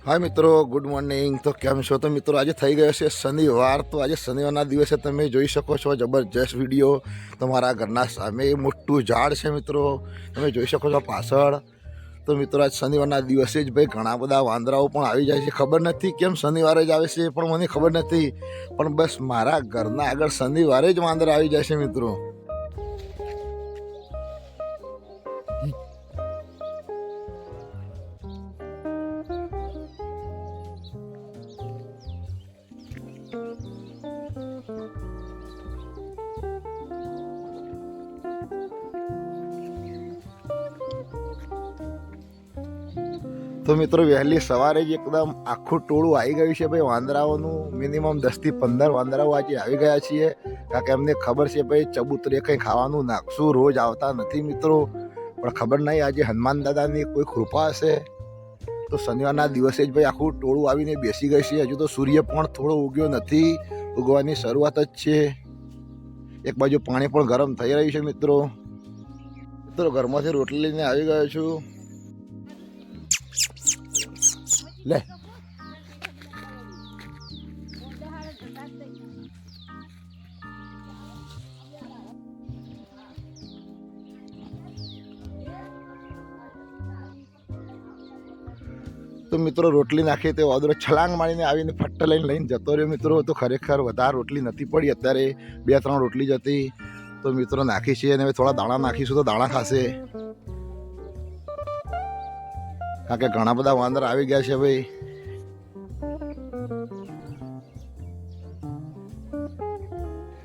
हाय मित्रों, good morning. तो केम छो? तो मित्रों आज थई गयो छे शनिवार। तो आज शनिवारना दिवसे तमे जोई शको छो जबरदस्त विडियो। तमारा घरना सामे मोटुं झाड़ छे मित्रों, तमे जोई शको छो पाछळ। तो मित्रों आज शनिवारना दिवसे ज भाई घणा बधा वांदराओ पण आवी जाय छे। खबर नथी केम शनिवारे ज आवे छे, पण मने खबर नथी, पण बस मारा घરના આગળ शनिवारे ज वांदरा आवी जाय छे मित्रों। तो मित्रों वहेली सवारे ज एकदम आखुं टोळुं आई गयुं छे भाई वांदराओनुं। मिनिमम 10 થી 15 वांदराओ आज आवी गया छे, कारण के एमने खबर छे भाई चबूतरे कंई खावानुं नाखशुं, रोज आवता नथी मित्रों। पण खबर नहीं आज हनुमान दादानी कोई कृपा हशे। तो शनिवारना दिवसे ज भाई आखुं टोळुं आवीने बेसी गयुं छे। हजू तो सूर्य पण थोड़ो उग्यो नथी, उगवानी शरूआत ज छे। एक बाजु पाणी पण गरम थई रह्युं छे मित्रों। मित्रों घरमांथी रोटली लईने आवी गयो छुं। ले तो मित्रों रोटली नाखी तो वादरो छलांग मारीने आवीने फट्ट लईने जतो रह्यो मित्रों। तो खरेखर वधारे रोटली नथी पड़ी, अत्यारे 2-3 रोटली ज हती। तो मित्रों नाखी छे अने थोड़ा दाणा नाखीशुं तो दाणा खाशे, कारण के घणा बधा वांदरा आवी गया छे भाई।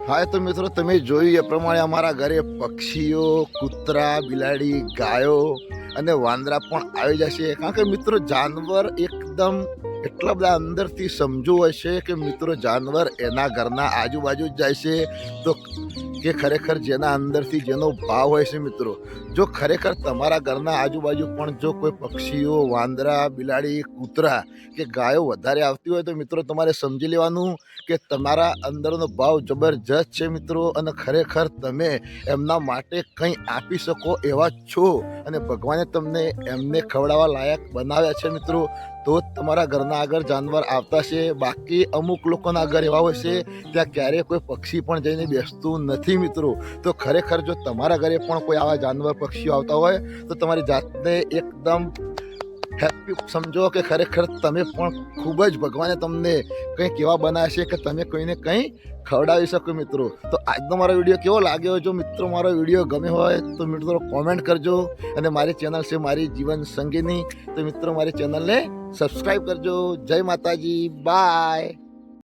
हाँ तो मित्रों तमे जोयुं ए प्रमाणे अमारा घरे पक्षीओ, कूतरा, बिलाड़ी, गायो अने वांदरा पण आवी जशे। कारण के मित्रों जानवर एकदम એટલા બધા અંદરથી સમજુ હશે કે મિત્રો जानवर એના ઘરના આજુબાજુ જ જાય છે। તો કે ખરેખર જેના અંદરથી જેનો ભાવ હોય છે મિત્રો, જો ખરેખર તમારા ઘરના આજુબાજુ પણ જો કોઈ પક્ષીઓ, વાંદરા, બિલાડી, કૂતરા કે ગાયો વધારે આવતી હોય તો મિત્રો તમારે સમજી લેવાનું કે તમારા અંદરનો ભાવ જબરજસ્ત છે મિત્રો, અને ખરેખર તમે એમના માટે કંઈ આપી શકો એવા છો, અને ભગવાને તમને એમને ખવડાવવા લાયક બનાવ્યા છે મિત્રો। તો જ તમારા ઘરના આગળ જાનવર આવતા છે। બાકી અમુક લોકોના ઘર એવા હોય છે ત્યાં ક્યારેય કોઈ પક્ષી પણ જઈને બેસતું નથી મિત્રો। તો ખરેખર જો તમારા ઘરે પણ કોઈ આવા જાનવર પક્ષીઓ આવતા હોય તો તમારી જાતને એકદમ હેપી સમજો કે ખરેખર તમે પણ ખૂબ જ ભગવાને તમને કંઈક એવા બનાવ્યા છે કે તમે કોઈને કંઈ ખવડાવી શકો મિત્રો। તો આજનો મારો વિડીયો કેવો લાગ્યો? જો મિત્રો મારો વિડીયો ગમે હોય તો મિત્રો કોમેન્ટ કરજો, અને મારી ચેનલ છે મારી જીવન સંગીની, તો મિત્રો મારી ચેનલને સબસ્ક્રાઈબ કરજો। જય માતાજી, બાય।